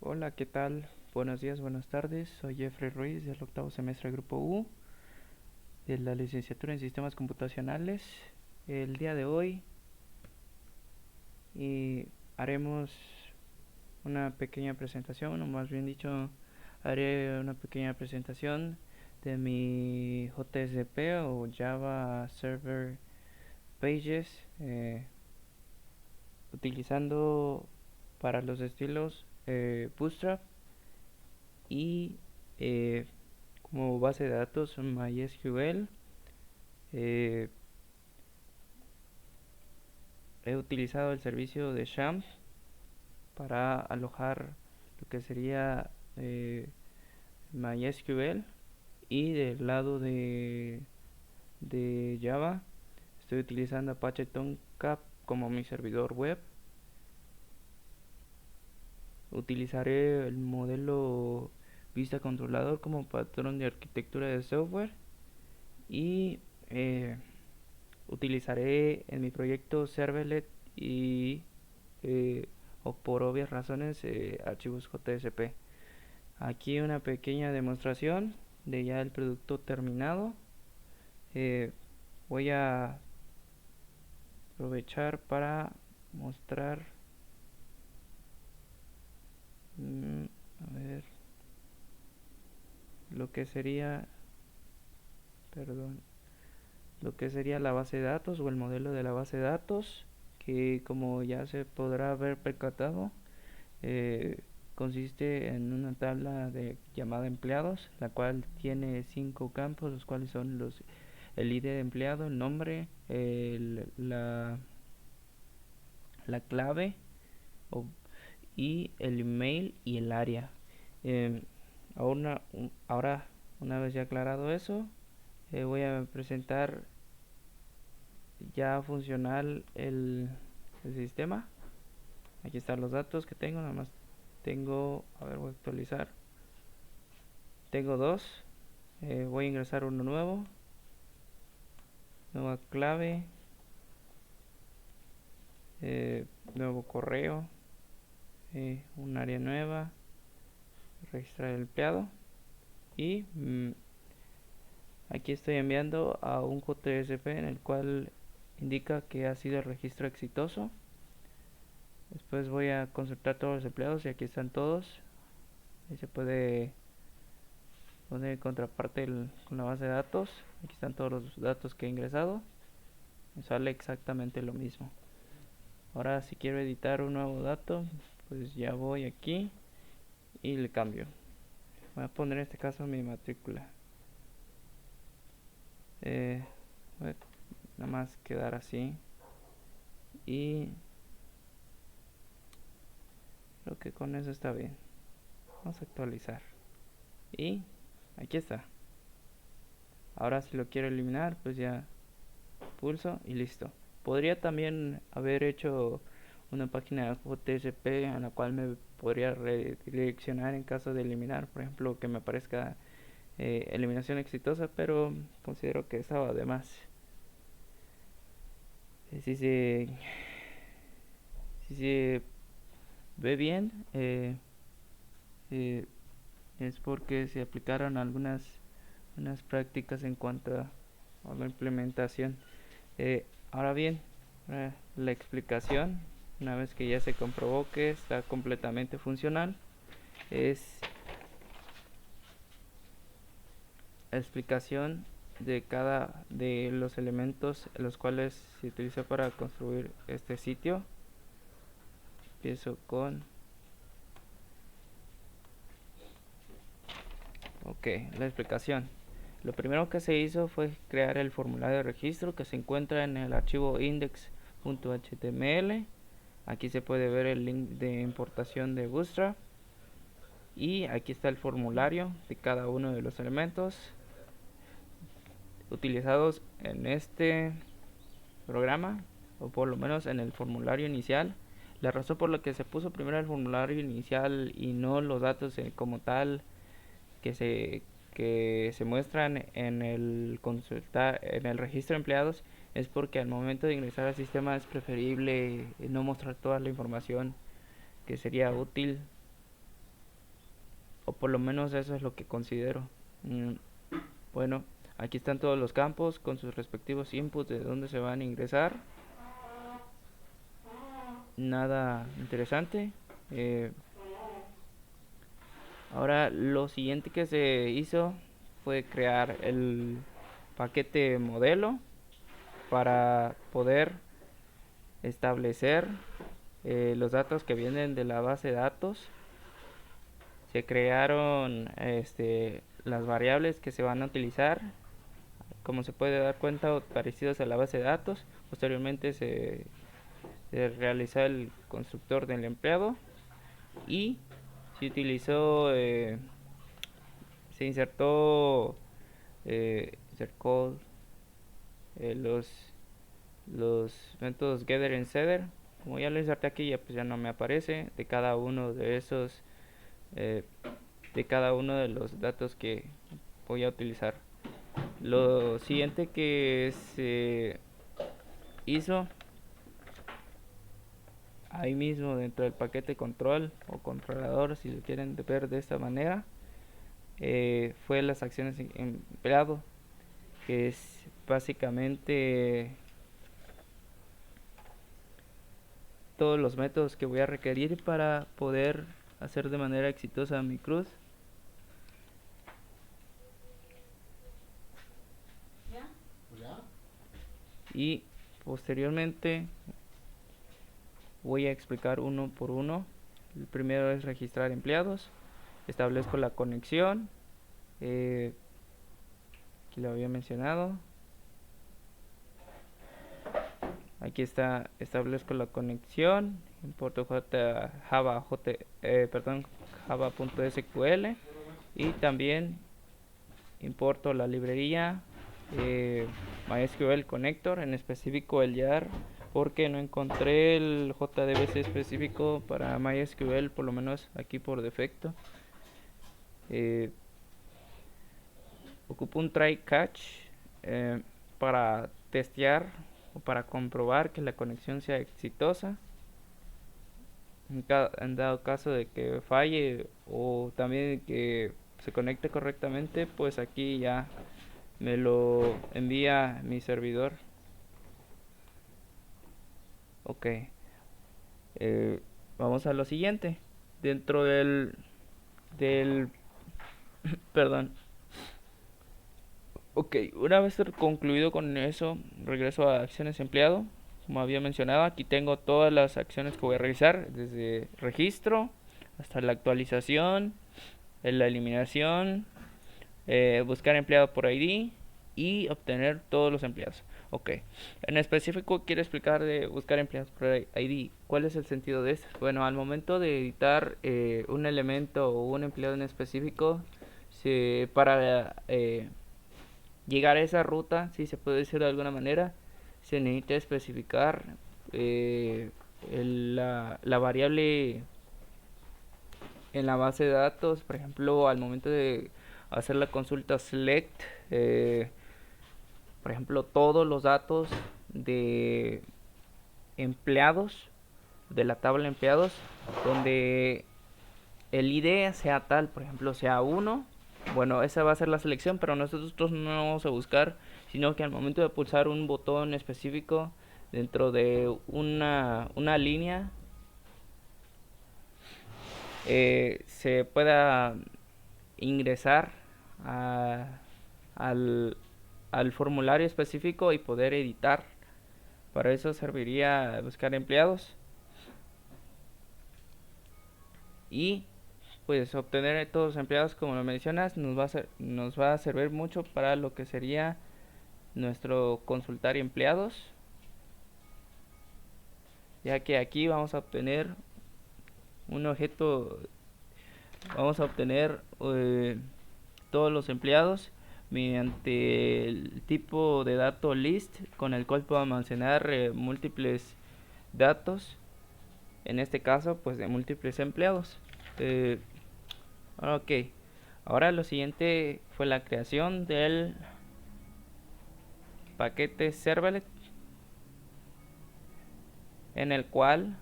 Hola, ¿qué tal? Buenos días, buenas tardes. Soy Jeffrey Ruiz del octavo semestre de Grupo U de la licenciatura en Sistemas Computacionales. El día de hoy haremos una pequeña presentación, o más bien dicho, haré una pequeña presentación de mi JSP o Java Server Pages, utilizando para los estilos Bootstrap y eh, como base de datos MySQL. eh, He utilizado el servicio de Shams para alojar lo que sería MySQL, y del lado de Java estoy utilizando Apache Tomcat como mi servidor web. Utilizaré el modelo vista controlador como patrón de arquitectura de software, y eh, utilizaré en mi proyecto servlet y eh, o por obvias razones archivos JSP. Aquí una pequeña demostración de ya el producto terminado. Eh, Voy a aprovechar para mostrar, mm, a ver, lo que sería, perdón, lo que sería la base de datos o el modelo de la base de datos, que como ya se podrá haber percatado, eh, consiste en una tabla de llamada empleados, la cual tiene 5 campos, los cuales son el ID de empleado, el nombre, la clave o, y el email y el área. Eh, ahora, una vez ya aclarado eso, voy a presentar ya funcional el sistema. Aquí están los datos que tengo, nada más tengo, a ver, voy a actualizar. Tengo dos, voy a ingresar uno nuevo, nueva clave, nuevo correo, un área nueva, registrar el empleado, y aquí estoy enviando a un JSP en el cual indica que ha sido el registro exitoso. Después voy a consultar todos los empleados y aquí están todos. Ahí se puede poner en contraparte con la base de datos. Aquí están todos los datos que he ingresado. Me sale exactamente lo mismo. Ahora si quiero editar un nuevo dato, pues ya voy aquí y le cambio. Voy a poner en este caso mi matrícula. Voy a nada más quedar así. Y creo que con eso está bien. Vamos a actualizar. Y aquí está. Ahora si lo quiero eliminar, pues ya pulso y listo. Podría también haber hecho una página de JSP a la cual me podría redireccionar en caso de eliminar, por ejemplo, que me aparezca eliminación exitosa, pero considero que estaba de más. Si si se ve bien, eh, es porque se aplicaron unas prácticas en cuanto a la implementación. Ahora bien, la explicación, una vez que ya se comprobó que está completamente funcional, es la explicación de cada de los elementos los cuales se utilizó para construir este sitio. Empiezo con ok, la explicación. Lo primero que se hizo fue crear el formulario de registro que se encuentra en el archivo index.html. Aquí se puede ver el link de importación de Bootstrap, y aquí está el formulario de cada uno de los elementos utilizados en este programa, o por lo menos en el formulario inicial. La razón por la que se puso primero el formulario inicial y no los datos como tal que se muestran en el consultar en el registro de empleados es porque al momento de ingresar al sistema es preferible no mostrar toda la información que sería útil o por lo menos eso es lo que considero. Bueno, aquí están todos los campos con sus respectivos inputs de dónde se van a ingresar. Nada interesante. Ahora lo siguiente que se hizo fue crear el paquete modelo para poder establecer los datos que vienen de la base de datos. Se crearon las variables que se van a utilizar, como se puede dar cuenta, parecidos a la base de datos. Posteriormente se realizó el constructor del empleado y se utilizó, se insertó los métodos getter y setter. Como ya lo inserté aquí, ya pues ya no me aparece de cada uno de esos, de cada uno de los datos que voy a utilizar. Lo siguiente que se hizo ahí mismo dentro del paquete control o controlador, si lo quieren ver de esta manera, fue las acciones empleado, que es básicamente todos los métodos que voy a requerir para poder hacer de manera exitosa mi cruz. Y posteriormente voy a explicar uno por uno. El primero es registrar empleados. Establezco la conexión, aquí lo había mencionado. Aquí está, establezco la conexión, importo java.sql y también importo la librería MySQL Connector, en específico el YAR, porque no encontré el JDBC específico para MySQL, por lo menos aquí por defecto. Ocupo un try catch para testear o para comprobar que la conexión sea exitosa. En dado caso de que falle o también que se conecte correctamente, pues aquí ya me lo envía mi servidor. Ok, vamos a lo siguiente. Dentro del perdón. Ok, una vez concluido con eso, regreso a acciones empleado. Como había mencionado, aquí tengo todas las acciones que voy a realizar, desde registro hasta la actualización, la eliminación, buscar empleado por ID y obtener todos los empleados. Ok, en específico quiero explicar de buscar empleados por ID. ¿Cuál es el sentido de esto? Bueno, al momento de editar un elemento o un empleado en específico, para llegar a esa ruta, si se puede decir de alguna manera, se necesita especificar la variable en la base de datos. Por ejemplo, al momento de hacer la consulta select, por ejemplo, todos los datos de empleados, de la tabla de empleados, donde el ID sea tal, por ejemplo, sea 1. Bueno, esa va a ser la selección, pero nosotros no vamos a buscar, sino que al momento de pulsar un botón específico dentro de una línea, se pueda ingresar al formulario específico y poder editar. Para eso serviría buscar empleados y pues obtener todos los empleados, como lo mencionas, nos va a servir mucho para lo que sería nuestro consultar empleados, ya que aquí vamos a obtener un objeto, vamos a obtener todos los empleados mediante el tipo de dato list, con el cual puedo almacenar múltiples datos, en este caso pues de múltiples empleados. Ok, ahora lo siguiente fue la creación del paquete servlet, en el cual,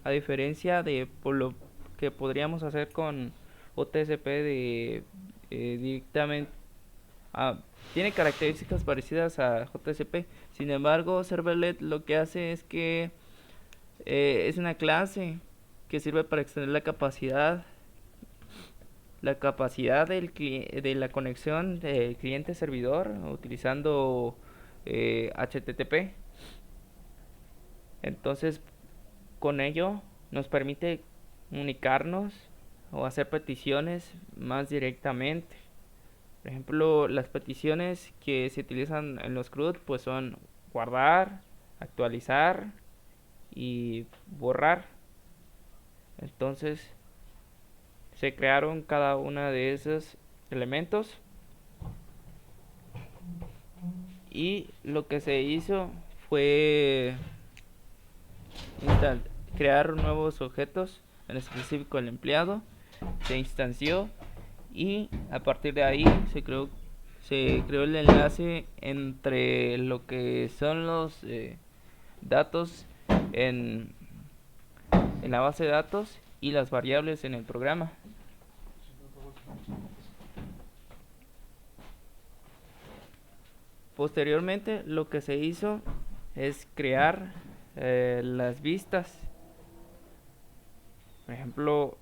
a diferencia de por lo que podríamos hacer con JSP directamente. Tiene características parecidas a JSP. Sin embargo, Servlet lo que hace es que es una clase que sirve para extender la capacidad de la conexión del cliente-servidor utilizando HTTP. Entonces, con ello nos permite comunicarnos o hacer peticiones más directamente. Por ejemplo, las peticiones que se utilizan en los CRUD pues son guardar, actualizar y borrar. Entonces se crearon cada una de esos elementos y lo que se hizo fue crear nuevos objetos, en específico el empleado, se instanció y a partir de ahí se creó el enlace entre lo que son los datos en la base de datos y las variables en el programa. Posteriormente lo que se hizo es crear las vistas. Por ejemplo,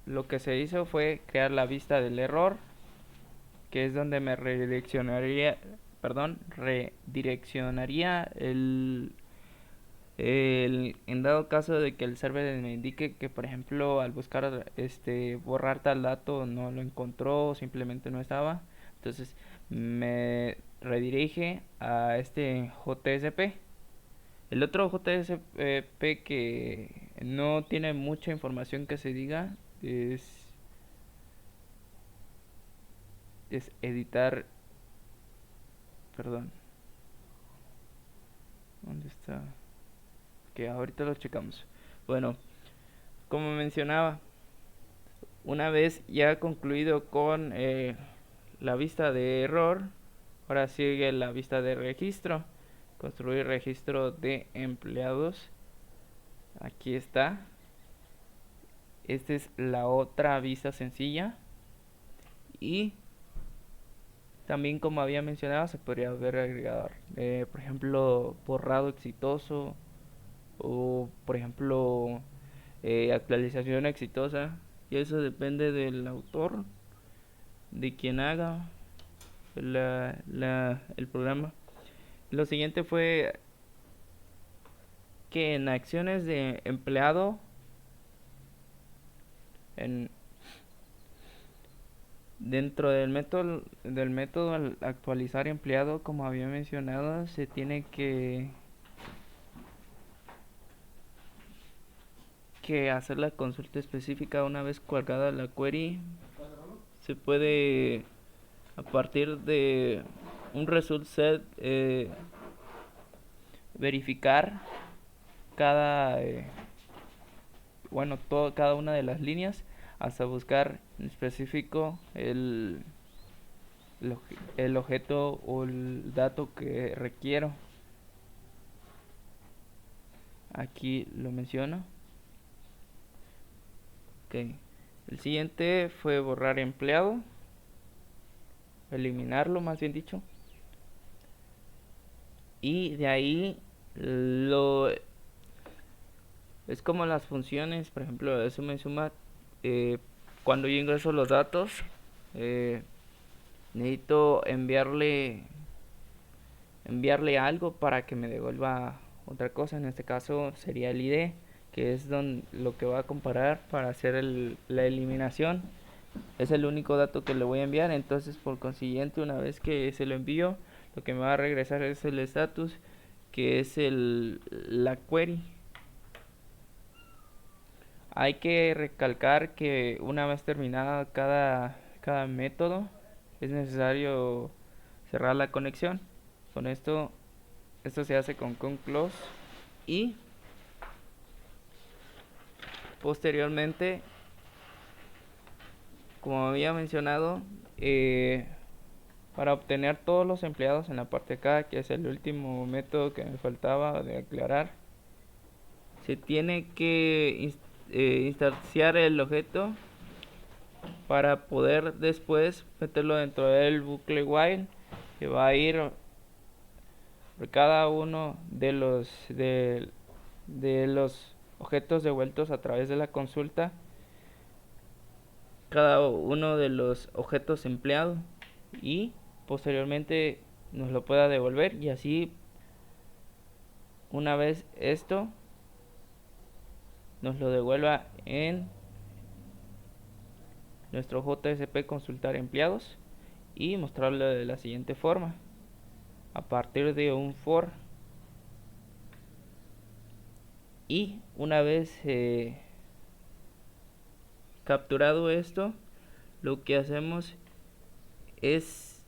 lo que se hizo fue crear la vista del error, que es donde me redireccionaría en dado caso de que el server me indique que, por ejemplo, al buscar borrar tal dato no lo encontró o simplemente no estaba. Entonces me redirige a este JSP. El otro JSP que no tiene mucha información que se diga es editar. Perdón. ¿Dónde está? Que ahorita lo checamos. Bueno, como mencionaba, una vez ya concluido con la vista de error, ahora sigue la vista de registro. Construir registro de empleados. Aquí está. Esta es la otra vista sencilla. Y también, como había mencionado, se podría haber agregado, por ejemplo, borrado exitoso o, por ejemplo, actualización exitosa. Y eso depende del autor, de quien haga el programa. Lo siguiente fue que en acciones de empleado, dentro del método al actualizar empleado, como había mencionado, se tiene que hacer la consulta específica una vez colgada la query. Se puede, a partir de un result set, verificar cada una de las líneas hasta buscar en específico el objeto o el dato que requiero. Aquí lo menciono. Okay. El siguiente fue borrar empleado, eliminarlo más bien dicho, y de ahí es como las funciones, por ejemplo de suma y suma. Cuando yo ingreso los datos, necesito enviarle algo para que me devuelva otra cosa. En este caso sería el ID, que es lo que va a comparar para hacer la eliminación. Es el único dato que le voy a enviar. Entonces, por consiguiente, una vez que se lo envío, lo que me va a regresar es el status, que es la query. Hay que recalcar que una vez terminada cada método, es necesario cerrar la conexión. Con esto se hace con close, y posteriormente, como había mencionado, para obtener todos los empleados en la parte de acá, que es el último método que me faltaba de aclarar, se tiene que instanciar el objeto para poder después meterlo dentro del bucle while, que va a ir por cada uno de los objetos devueltos a través de la consulta, cada uno de los objetos empleados, y posteriormente nos lo pueda devolver, y así una vez esto nos lo devuelva en nuestro JSP consultar empleados, y mostrarlo de la siguiente forma a partir de un for. Y una vez capturado esto, lo que hacemos es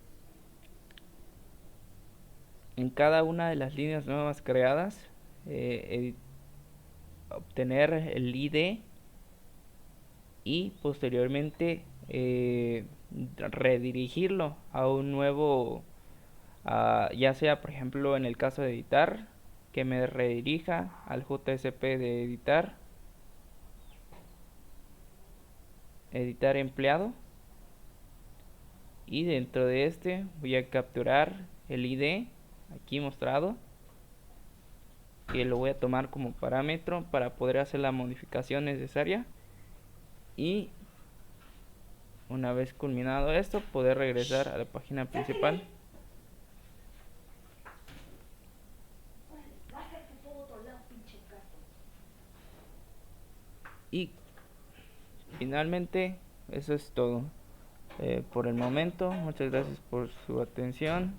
en cada una de las líneas nuevas creadas obtener el ID, y posteriormente redirigirlo a un nuevo, ya sea por ejemplo en el caso de editar, que me redirija al JSP de editar empleado, y dentro de este voy a capturar el ID aquí mostrado, que lo voy a tomar como parámetro para poder hacer la modificación necesaria, y una vez culminado esto, poder regresar a la página principal. Y finalmente eso es todo por el momento. Muchas gracias por su atención.